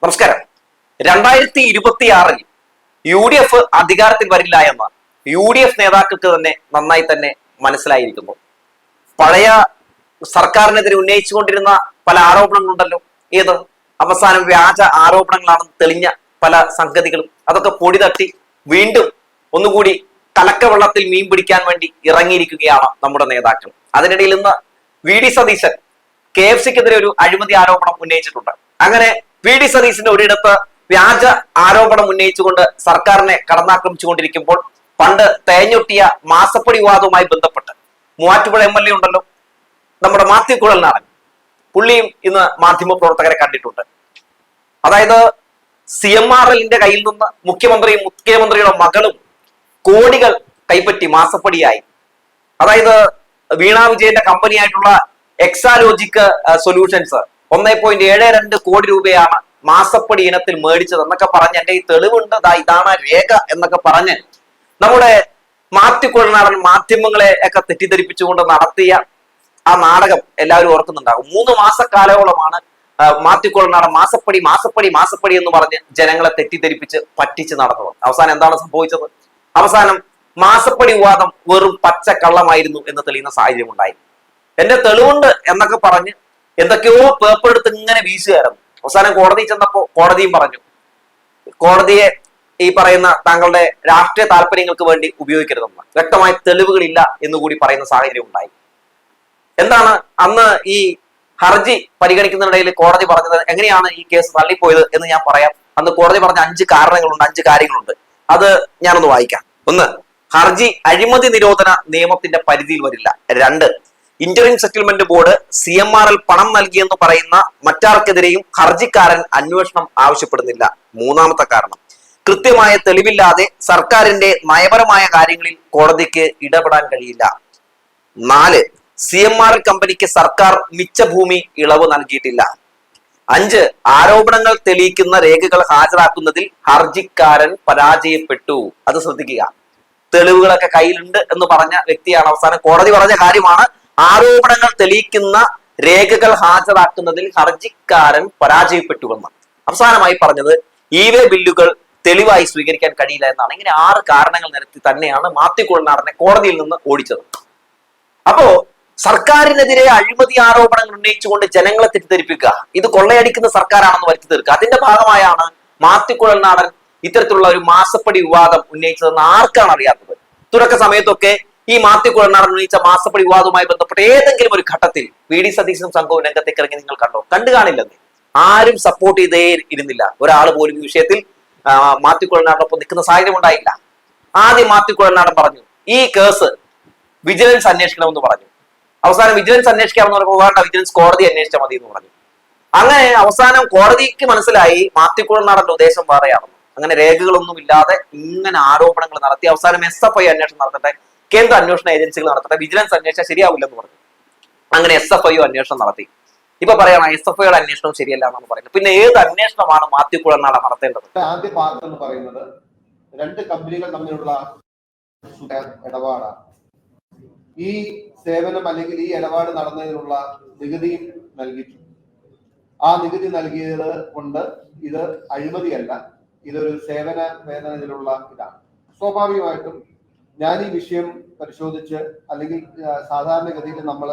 നമസ്കാരം. 2026 UDF അധികാരത്തിൽ വരില്ല എന്ന UDF നേതാക്കൾക്ക് നന്നായി തന്നെ മനസ്സിലായിരിക്കുന്നു. പഴയ സർക്കാരിനെതിരെ ഉന്നയിച്ചുകൊണ്ടിരുന്ന പല ആരോപണങ്ങളുണ്ടല്ലോ. ഏത് അവസാനം വ്യാജ ആരോപണങ്ങളാണെന്ന് തെളിഞ്ഞ പല സംഗതികളും അതൊക്കെ പൊടി തട്ടി വീണ്ടും ഒന്നുകൂടി കലക്കവെള്ളത്തിൽ മീൻ പിടിക്കാൻ വേണ്ടി ഇറങ്ങിയിരിക്കുകയാണ് നമ്മുടെ നേതാക്കൾ. അതിനിടയിൽ ഇന്ന് VD സതീശൻ KFCക്കെതിരെ ഒരു അഴിമതി ആരോപണം ഉന്നയിച്ചിട്ടുണ്ട്. അങ്ങനെ VD സതീശന്റെ ഒരിടത്ത് വ്യാജ ആരോപണം ഉന്നയിച്ചുകൊണ്ട് സർക്കാരിനെ കടന്നാക്രമിച്ചുകൊണ്ടിരിക്കുമ്പോൾ പണ്ട് തേഞ്ഞൊട്ടിയ മാസപ്പടി വിവാദവുമായി ബന്ധപ്പെട്ട് മൂവാറ്റുപുഴ MLA ഉണ്ടല്ലോ, നമ്മുടെ മാത്യു കുഴൽനാടൻ, പുള്ളിയും ഇന്ന് മാധ്യമ പ്രവർത്തകരെ കണ്ടിട്ടുണ്ട്. അതായത് CMRLന്റെ കയ്യിൽ നിന്ന് മുഖ്യമന്ത്രിയുടെ മകളും കോടികൾ കൈപ്പറ്റി മാസപ്പടിയായി. അതായത് വീണ വിജയന്റെ കമ്പനിയായിട്ടുള്ള എക്സാലോജിക് സൊല്യൂഷൻസ് 1.72 കോടി രൂപയാണ് മാസപ്പടി ഇനത്തിൽ മേടിച്ചത് എന്നൊക്കെ പറഞ്ഞ് എന്റെ ഈ തെളിവുണ്ട്, ഇതാണ് രേഖ എന്നൊക്കെ പറഞ്ഞ് നമ്മുടെ മാത്യു കുഴൽനാടൻ മാധ്യമങ്ങളെ ഒക്കെ തെറ്റിദ്ധരിപ്പിച്ചുകൊണ്ട് നടത്തിയ ആ നാടകം എല്ലാവരും ഓർക്കുന്നുണ്ടാകും. 3 മാസക്കാലയോളമാണ് മാത്യു കുഴൽനാടൻ മാസപ്പടി എന്ന് പറഞ്ഞ് ജനങ്ങളെ തെറ്റിദ്ധരിപ്പിച്ച് പറ്റിച്ച് നടന്നത്. അവസാനം എന്താണ് സംഭവിച്ചത്? അവസാനം മാസപ്പടി വിവാദം വെറും പച്ചക്കള്ളമായിരുന്നു എന്ന് തെളിയുന്ന സാഹചര്യം ഉണ്ടായി. എന്റെ തെളിവുണ്ട് എന്നൊക്കെ പറഞ്ഞ് എന്തൊക്കെയോ പേപ്പർ എടുത്ത് ഇങ്ങനെ വീശുകയായിരുന്നു. അവസാനം കോടതി ചെന്നപ്പോ കോടതിയും പറഞ്ഞു, കോടതിയെ ഈ പറയുന്ന താങ്കളുടെ രാഷ്ട്രീയ താല്പര്യങ്ങൾക്ക് വേണ്ടി ഉപയോഗിക്കരുതെന്ന്, വ്യക്തമായ തെളിവുകളില്ല എന്നുകൂടി പറയുന്ന സാഹചര്യം ഉണ്ടായി. എന്താണ് അന്ന് ഈ ഹർജി പരിഗണിക്കുന്നതിനിടയിൽ കോടതി പറഞ്ഞത്, എങ്ങനെയാണ് ഈ കേസ് തള്ളിപ്പോയത് എന്ന് ഞാൻ പറയാം. അന്ന് കോടതി പറഞ്ഞ 5 കാരണങ്ങളുണ്ട്, 5 കാര്യങ്ങളുണ്ട്. അത് ഞാനൊന്ന് വായിക്കാം. 1, ഹർജി അഴിമതി നിരോധന നിയമത്തിന്റെ പരിധിയിൽ വരില്ല. 2, ഇന്ററിം സെറ്റിൽമെന്റ് ബോർഡ് CMRL പണം നൽകിയെന്ന് പറയുന്ന മറ്റാർക്കെതിരെയും ഹർജിക്കാരൻ അന്വേഷണം ആവശ്യപ്പെടുന്നില്ല. 3-ാമത്തെ കാരണം, കൃത്യമായ തെളിവില്ലാതെ സർക്കാരിന്റെ നയപരമായ കാര്യങ്ങളിൽ കോടതിക്ക് ഇടപെടാൻ കഴിയില്ല. 4, CMRL കമ്പനിക്ക് സർക്കാർ മിച്ചഭൂമി ഇളവ് നൽകിയിട്ടില്ല. 5, ആരോപണങ്ങൾ തെളിയിക്കുന്ന രേഖകൾ ഹാജരാക്കുന്നതിൽ ഹർജിക്കാരൻ പരാജയപ്പെട്ടു. അത് ശ്രദ്ധിക്കുക. തെളിവുകളൊക്കെ കയ്യിലുണ്ട് എന്ന് പറഞ്ഞ വ്യക്തിയാണ് അവസാനം കോടതി പറഞ്ഞ കാര്യമാണ്, ആരോപണങ്ങൾ തെളിയിക്കുന്ന രേഖകൾ ഹാജരാക്കുന്നതിൽ ഹർജിക്കാരൻ പരാജയപ്പെട്ടുവെന്ന്. അവസാനമായി പറഞ്ഞത് EWA ബില്ലുകൾ തെളിവായി സ്വീകരിക്കാൻ കഴിയില്ല എന്നാണ്. ഇങ്ങനെ 6 കാരണങ്ങൾ നിരത്തി തന്നെയാണ് മാത്യു കുഴൽനാടനെ കോടതിയിൽ നിന്ന് ഓടിച്ചത്. അപ്പോ സർക്കാരിനെതിരെ അഴിമതി ആരോപണങ്ങൾ ഉന്നയിച്ചുകൊണ്ട് ജനങ്ങളെ തെറ്റിദ്ധരിപ്പിക്കുക, ഇത് കൊള്ളയടിക്കുന്ന സർക്കാരാണെന്ന് വരുത്തി തീർക്കുക, അതിന്റെ ഭാഗമായാണ് മാത്യു കുഴൽനാടൻ ഇത്തരത്തിലുള്ള ഒരു മാസപ്പടി വിവാദം ഉന്നയിച്ചതെന്ന് ആർക്കാണ് അറിയാത്തത്? തുടക്ക സമയത്തൊക്കെ ഈ മാത്യു കുഴൽനാടൻ ഉന്നയിച്ച മാസപ്പടി വിവാദവുമായി ബന്ധപ്പെട്ട് ഏതെങ്കിലും ഒരു ഘട്ടത്തിൽ VD സതീശനും സംഘവും രംഗത്തേക്ക് ഇറങ്ങി നിങ്ങൾ കണ്ടു കാണില്ലെന്ന്. ആരും സപ്പോർട്ട് ചെയ്തേ ഇരുന്നില്ല. ഒരാൾ പോലും ഈ വിഷയത്തിൽ മാത്യു കുഴൽനാടനൊപ്പം നിൽക്കുന്ന സാഹചര്യം ഉണ്ടായില്ല. ആദ്യം മാത്യു കുഴൽനാടൻ പറഞ്ഞു, ഈ കേസ് വിജിലൻസ് അന്വേഷിക്കണമെന്ന് പറഞ്ഞു. അവസാനം വിജിലൻസ് അന്വേഷിക്കാമെന്ന് പറഞ്ഞപ്പോൾ വേണ്ട, വിജിലൻസ് കോടതി അന്വേഷിച്ചാൽ മതി എന്ന് പറഞ്ഞു. അങ്ങനെ അവസാനം കോടതിക്ക് മനസ്സിലായി മാത്യു കുഴൽനാടന്റെ ഉദ്ദേശം വേറെയാണെന്ന്. അങ്ങനെ രേഖകളൊന്നും ഇല്ലാതെ ഇങ്ങനെ ആരോപണങ്ങൾ നടത്തി അവസാനം SFI അന്വേഷണം നടത്തട്ടെ, കേന്ദ്ര അന്വേഷണ ഏജൻസികൾ നടത്തട്ടെ, വിജിലൻസ് അന്വേഷിച്ചാൽ ശരിയാവില്ലെന്ന് പറഞ്ഞു. അങ്ങനെ SFI അന്വേഷണം നടത്തി. ഇപ്പൊ പറയണം SFIയുടെ അന്വേഷണം ശരിയല്ല എന്നാണ് പറയുന്നത്. പിന്നെ ഏത് അന്വേഷണമാണ് മാത്യു കുഴൽനാടൻ നടത്തേണ്ടത്? ആദ്യ പാർട്ട് എന്ന് പറയുന്നത് 2 കമ്പനികൾ തമ്മിലുള്ള ഇടപാടാണ്. ഈ സേവനം അല്ലെങ്കിൽ ഈ ഇടപാട് നടന്നതിനുള്ള നികുതിയും നൽകിയിട്ടുണ്ട്. ആ നികുതി നൽകിയത് കൊണ്ട് ഇത് അഴിമതിയല്ല, ഇതൊരു സേവന വേതനത്തിലുള്ള ഇതാണ്. സ്വാഭാവികമായിട്ടും ഞാൻ ഈ വിഷയം പരിശോധിച്ച്, അല്ലെങ്കിൽ സാധാരണഗതിയിൽ നമ്മൾ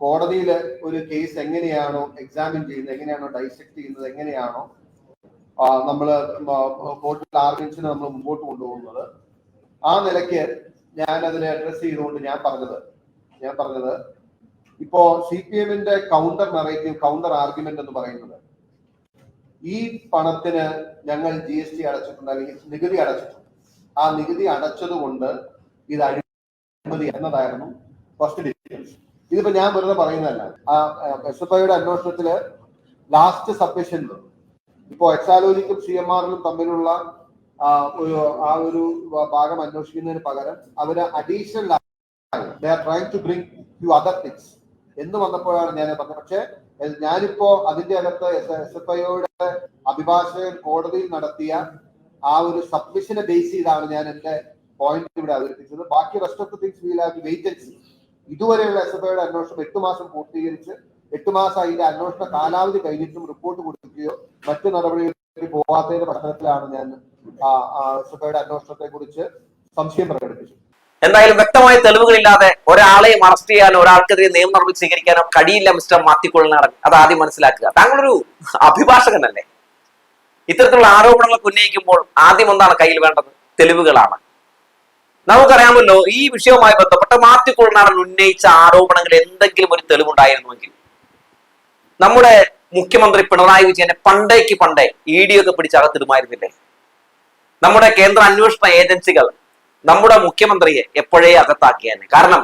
കോടതിയിൽ ഒരു കേസ് എങ്ങനെയാണോ എക്സാമിൻ ചെയ്യുന്നത്, എങ്ങനെയാണോ ഡൈസെക്ട് ചെയ്യുന്നത്, എങ്ങനെയാണോ നമ്മൾ കോർട്ടിൽ ആർഗ്യുമെന്റ്സിനെ നമ്മൾ മുമ്പോട്ട് കൊണ്ടുപോകുന്നത്, ആ നിലയ്ക്ക് ഞാൻ അതിനെ അഡ്രസ് ചെയ്തുകൊണ്ട് ഞാൻ പറഞ്ഞത് ഇപ്പോ CPMന്റെ കൗണ്ടർ നറേറ്റീവ്, കൗണ്ടർ ആർഗ്യുമെന്റ് എന്ന് പറയുന്നത്, ഈ പണത്തിന് ഞങ്ങൾ GST അടച്ചിട്ടുണ്ട്, അല്ലെങ്കിൽ നികുതി അടച്ചിട്ടുണ്ട്. ആ നികുതി അടച്ചത് കൊണ്ട് ഇത് അഴിമതി എന്നതായിരുന്നു ഫസ്റ്റ് ഡിഫറൻസ്. ഇതിപ്പോ ഞാൻ വെറുതെ പറയുന്നതല്ല. ആ SFIയുടെ അന്വേഷണത്തില് ലാസ്റ്റ് സബ്മിഷനിൽ ഇപ്പോ എക്സാലോജിക്കും CMRലും തമ്മിലുള്ള ഒരു ഭാഗം അന്വേഷിക്കുന്നതിന് പകരം അവര് അഡീഷണൽ എന്ന് വന്നപ്പോഴാണ് ഞാൻ പറഞ്ഞത്. പക്ഷെ ഞാനിപ്പോ അതിന്റെ അകത്ത് SFIയുടെ അഭിഭാഷകൻ കോടതിയിൽ നടത്തിയ ആ ഒരു സബ്മിഷനെ ബേസ് ചെയ്താണ് ഞാൻ എന്റെ പോയിന്റ് ഇവിടെ അവതരിപ്പിച്ചത്. ബാക്കി rest of the things will have to wait and see. ഇതുവരെയുള്ള SFIയുടെ അന്വേഷണം 8 മാസം പൂർത്തീകരിച്ച് 8 മാസം അതിന്റെ അന്വേഷണ കാലാവധി കഴിഞ്ഞിട്ടും റിപ്പോർട്ട് കൊടുക്കുകയോ മറ്റു നടപടികളിലേക്ക് പോകാത്തതിന്റെ പഠനത്തിലാണ് ഞാൻ എസ്.എഫ്.ഐയുടെ അന്വേഷണത്തെ കുറിച്ച് സംശയം പ്രകടിപ്പിച്ചത്. എന്തായാലും വ്യക്തമായ തെളിവുകളില്ലാതെ ഒരാളെയും അറസ്റ്റ് ചെയ്യാനോ ഒരാൾക്കെതിരെ നിയമ നടപടി സ്വീകരിക്കാനോ കഴിയില്ല മിസ്റ്റർ മാത്യു കുഴൽനാടൻ. അത് ആദ്യം മനസ്സിലാക്കുക. താങ്കളൊരു അഭിഭാഷകനല്ലേ? ഇത്തരത്തിലുള്ള ആരോപണങ്ങൾ ഉന്നയിക്കുമ്പോൾ ആദ്യം എന്താണ് കയ്യിൽ വേണ്ടത്? തെളിവുകളാണ്. നമുക്കറിയാമല്ലോ, ഈ വിഷയവുമായി ബന്ധപ്പെട്ട് മാത്യു കുഴൽനാടൻ ഉന്നയിച്ച ആരോപണങ്ങൾ എന്തെങ്കിലും ഒരു തെളിവുണ്ടായിരുന്നുവെങ്കിൽ നമ്മുടെ മുഖ്യമന്ത്രി പിണറായി വിജയനെ പണ്ടേ ED ഒക്കെ പിടിച്ചകത്തിടുമായിരുന്നില്ലേ? നമ്മുടെ കേന്ദ്ര അന്വേഷണ ഏജൻസികൾ നമ്മുടെ മുഖ്യമന്ത്രിയെ എപ്പോഴേ അകത്താക്കിയാണ്. കാരണം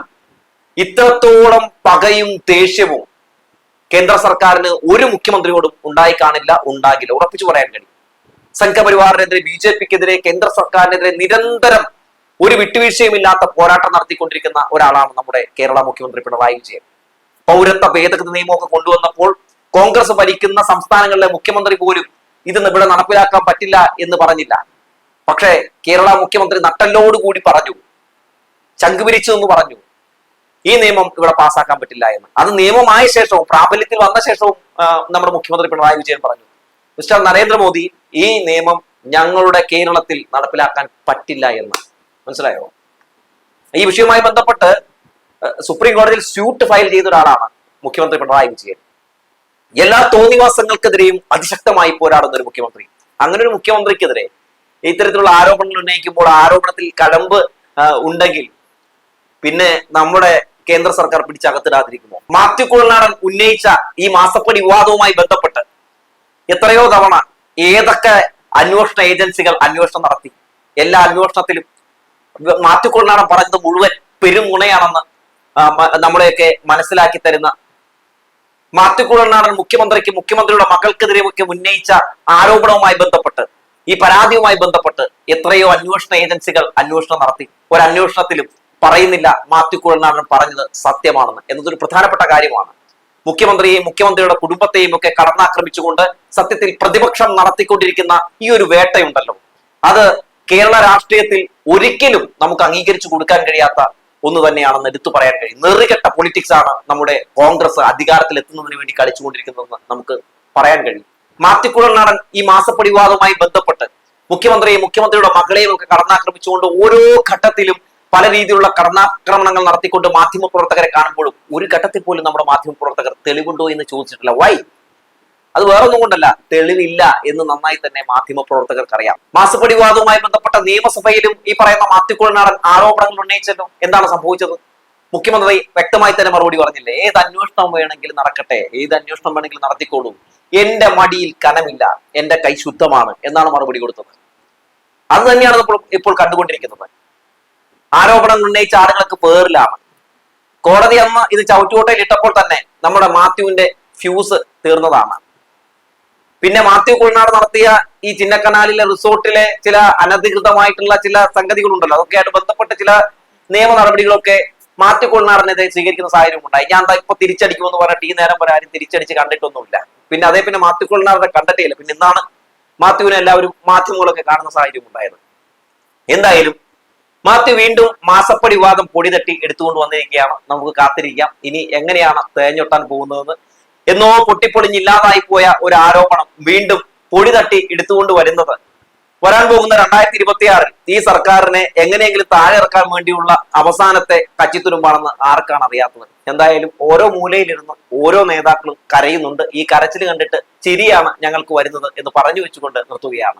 ഇത്രത്തോളം പകയും ദേഷ്യവും കേന്ദ്ര സർക്കാരിന് ഒരു മുഖ്യമന്ത്രിയോടും ഉണ്ടായി കാണില്ല, ഉണ്ടാകില്ല, ഉറപ്പിച്ചു പറയാൻ കഴിയും. സംഘപരിവാറിനെതിരെ, BJPക്കെതിരെ, കേന്ദ്ര സർക്കാരിനെതിരെ നിരന്തരം ഒരു വിട്ടുവീഴ്ചയുമില്ലാത്ത പോരാട്ടം നടത്തിക്കൊണ്ടിരിക്കുന്ന ഒരാളാണ് നമ്മുടെ കേരള മുഖ്യമന്ത്രി പിണറായി വിജയൻ. പൗരത്വ ഭേദഗതി നിയമമൊക്കെ കൊണ്ടുവന്നപ്പോൾ കോൺഗ്രസ് ഭരിക്കുന്ന സംസ്ഥാനങ്ങളിലെ മുഖ്യമന്ത്രി പോലും ഇത് ഇവിടെ നടപ്പിലാക്കാൻ പറ്റില്ല എന്ന് പറഞ്ഞില്ല. പക്ഷേ കേരള മുഖ്യമന്ത്രി നട്ടല്ലോടുകൂടി പറഞ്ഞു, ചങ്കുപിരിച്ചു എന്ന് പറഞ്ഞു, ഈ നിയമം ഇവിടെ പാസ്സാക്കാൻ പറ്റില്ല എന്ന്. അത് നിയമമായ ശേഷവും പ്രാബല്യത്തിൽ വന്ന ശേഷവും നമ്മുടെ മുഖ്യമന്ത്രി പിണറായി വിജയൻ പറഞ്ഞു, മിസ്റ്റർ നരേന്ദ്രമോദി, ഈ നിയമം ഞങ്ങളുടെ കേരളത്തിൽ നടപ്പിലാക്കാൻ പറ്റില്ല എന്ന്. മനസ്സിലായോ? ഈ വിഷയവുമായി ബന്ധപ്പെട്ട് സുപ്രീം കോടതിയിൽ സ്യൂട്ട് ഫയൽ ചെയ്ത ഒരാളാണ് മുഖ്യമന്ത്രി പിണറായി വിജയൻ. എല്ലാ തോന്നിവാസങ്ങൾക്കെതിരെയും അതിശക്തമായി പോരാടുന്ന ഒരു മുഖ്യമന്ത്രി. അങ്ങനെ ഒരു മുഖ്യമന്ത്രിക്കെതിരെ ഇത്തരത്തിലുള്ള ആരോപണങ്ങൾ ഉന്നയിക്കുമ്പോൾ ആരോപണത്തിൽ കഴമ്പ് ഉണ്ടെങ്കിൽ പിന്നെ നമ്മുടെ കേന്ദ്ര സർക്കാർ പിടിച്ചകത്തിടാതിരിക്കുമോ? മാത്യു കുഴൽനാടൻ ഉന്നയിച്ച ഈ മാസപ്പടി വിവാദവുമായി ബന്ധപ്പെട്ട് എത്രയോ തവണ ഏതൊക്കെ അന്വേഷണ ഏജൻസികൾ അന്വേഷണം നടത്തി. എല്ലാ അന്വേഷണത്തിലും മാത്യു കുഴൽനാടൻ പറഞ്ഞത് മുഴുവൻ പെരുമുണയാണെന്ന് നമ്മളെയൊക്കെ മനസ്സിലാക്കി തരുന്ന മാത്യു കുഴൽനാടൻ മുഖ്യമന്ത്രിയുടെ മകൾക്കെതിരെ ഒക്കെ ഉന്നയിച്ച ആരോപണവുമായി ബന്ധപ്പെട്ട്, ഈ പരാതിയുമായി ബന്ധപ്പെട്ട് എത്രയോ അന്വേഷണ ഏജൻസികൾ അന്വേഷണം നടത്തി. ഒരു അന്വേഷണത്തിലും പറയുന്നില്ല മാത്യു കുഴൽനാടൻ പറഞ്ഞത് സത്യമാണെന്ന് എന്നതൊരു പ്രധാനപ്പെട്ട കാര്യമാണ്. മുഖ്യമന്ത്രിയെയും മുഖ്യമന്ത്രിയുടെ കുടുംബത്തെയും ഒക്കെ കടന്നാക്രമിച്ചുകൊണ്ട് സത്യത്തിൽ പ്രതിപക്ഷം നടത്തിക്കൊണ്ടിരിക്കുന്ന ഈ ഒരു വേട്ടയുണ്ടല്ലോ, അത് കേരള രാഷ്ട്രീയത്തിൽ ഒരിക്കലും നമുക്ക് അംഗീകരിച്ചു കൊടുക്കാൻ കഴിയാത്ത ഒന്ന് തന്നെയാണെന്ന് എടുത്തു പറയാൻ കഴിയും. നെറുകെട്ട പൊളിറ്റിക്സ് ആണ് നമ്മുടെ കോൺഗ്രസ് അധികാരത്തിൽ എത്തുന്നതിന് വേണ്ടി കളിച്ചുകൊണ്ടിരിക്കുന്നതെന്ന് നമുക്ക് പറയാൻ കഴിയും. മാത്യു കുഴൽനാടൻ ഈ മാസപ്പടി വിവാദവുമായി ബന്ധപ്പെട്ട് മുഖ്യമന്ത്രിയെയും മുഖ്യമന്ത്രിയുടെ മകളെയും ഒക്കെ കടന്നാക്രമിച്ചുകൊണ്ട് ഓരോ ഘട്ടത്തിലും പല രീതിയിലുള്ള കടന്നാക്രമണങ്ങൾ നടത്തിക്കൊണ്ട് മാധ്യമപ്രവർത്തകരെ കാണുമ്പോഴും ഒരു ഘട്ടത്തിൽ പോലും നമ്മുടെ മാധ്യമപ്രവർത്തകർ തെളിവുണ്ടോ എന്ന് ചോദിച്ചിട്ടില്ല. വൈ? അത് വേറൊന്നും കൊണ്ടല്ല, തെളിവില്ല എന്ന് നന്നായി തന്നെ മാധ്യമപ്രവർത്തകർക്ക് അറിയാം. മാസപ്പടി വിവാദവുമായി ബന്ധപ്പെട്ട നിയമസഭയിലും ഈ പറയുന്ന മാത്യു കുഴൽനാടൻ ആരോപണങ്ങൾ ഉന്നയിച്ചല്ലോ. എന്താണ് സംഭവിച്ചത്? മുഖ്യമന്ത്രി വ്യക്തമായി തന്നെ മറുപടി പറഞ്ഞില്ലേ, ഏത് അന്വേഷണം വേണമെങ്കിലും നടക്കട്ടെ, ഏത് അന്വേഷണം വേണമെങ്കിലും നടത്തിക്കോളൂ, എന്റെ മടിയിൽ കനമില്ല, എന്റെ കൈ ശുദ്ധമാണ് എന്നാണ് മറുപടി കൊടുത്തത്. അത് തന്നെയാണ് നമ്മൾ ഇപ്പോൾ കണ്ടുകൊണ്ടിരിക്കുന്നത്. ആരോപണങ്ങൾ ഉന്നയിച്ച ആളുകൾക്ക് പേരിലാണ്. കോടതി അന്ന് ഇത് ചവിറ്റുകോട്ടയിൽ ഇട്ടപ്പോൾ തന്നെ നമ്മുടെ മാത്യുവിന്റെ ഫ്യൂസ് തീർന്നതാണ്. പിന്നെ മാത്യു കുഴൽനാടൻ നടത്തിയ ഈ ചിന്നക്കനാലിലെ റിസോർട്ടിലെ ചില അനധികൃതമായിട്ടുള്ള ചില സംഗതികളുണ്ടല്ലോ, അതൊക്കെയായിട്ട് ബന്ധപ്പെട്ട ചില നിയമ നടപടികളൊക്കെ മാത്യു കുഴൽനാടനെതിരെ സ്വീകരിക്കുന്ന സാഹചര്യം ഉണ്ടായി. ഞാൻ എന്താ ഇപ്പൊ തിരിച്ചടിക്കുമെന്ന് പറഞ്ഞിട്ട് ഈ നേരം വരെ ആരും തിരിച്ചടിച്ച് കണ്ടിട്ടൊന്നുമില്ല. പിന്നെ പിന്നെ മാത്യു കുഴൽനാടനെ കണ്ടിട്ടില്ല. പിന്നെ ഇന്നാണ് മാത്യുവിനെ എല്ലാവരും മാധ്യമങ്ങളൊക്കെ കാണുന്ന സാഹചര്യം ഉണ്ടായത്. എന്തായാലും മാത്യു വീണ്ടും മാസപ്പടി വിവാദം പൊടി തട്ടി എടുത്തുകൊണ്ട് വന്നിരിക്കുകയാണ്. നമുക്ക് കാത്തിരിക്കാം ഇനി എങ്ങനെയാണ് തേഞ്ഞൊട്ടാൻ പോകുന്നതെന്ന്. എന്നോ പൊട്ടിപ്പൊളിഞ്ഞില്ലാതായി പോയ ഒരു ആരോപണം വീണ്ടും പൊടി തട്ടി എടുത്തുകൊണ്ട് വരുന്നത് വരാൻ പോകുന്ന 2026 ഈ സർക്കാരിനെ എങ്ങനെയെങ്കിലും താഴെ ഇറക്കാൻ വേണ്ടിയുള്ള അവസാനത്തെ കച്ചിത്തുരുമ്പാണെന്ന് ആർക്കാണ് അറിയാത്തത്. എന്തായാലും ഓരോ മൂലയിലിരുന്ന് ഓരോ നേതാക്കളും കരയുന്നുണ്ട്. ഈ കരച്ചിൽ കണ്ടിട്ട് ചിരിയാണ് ഞങ്ങൾക്ക് വരുന്നത് എന്ന് പറഞ്ഞു വെച്ചുകൊണ്ട് നിർത്തുകയാണ്.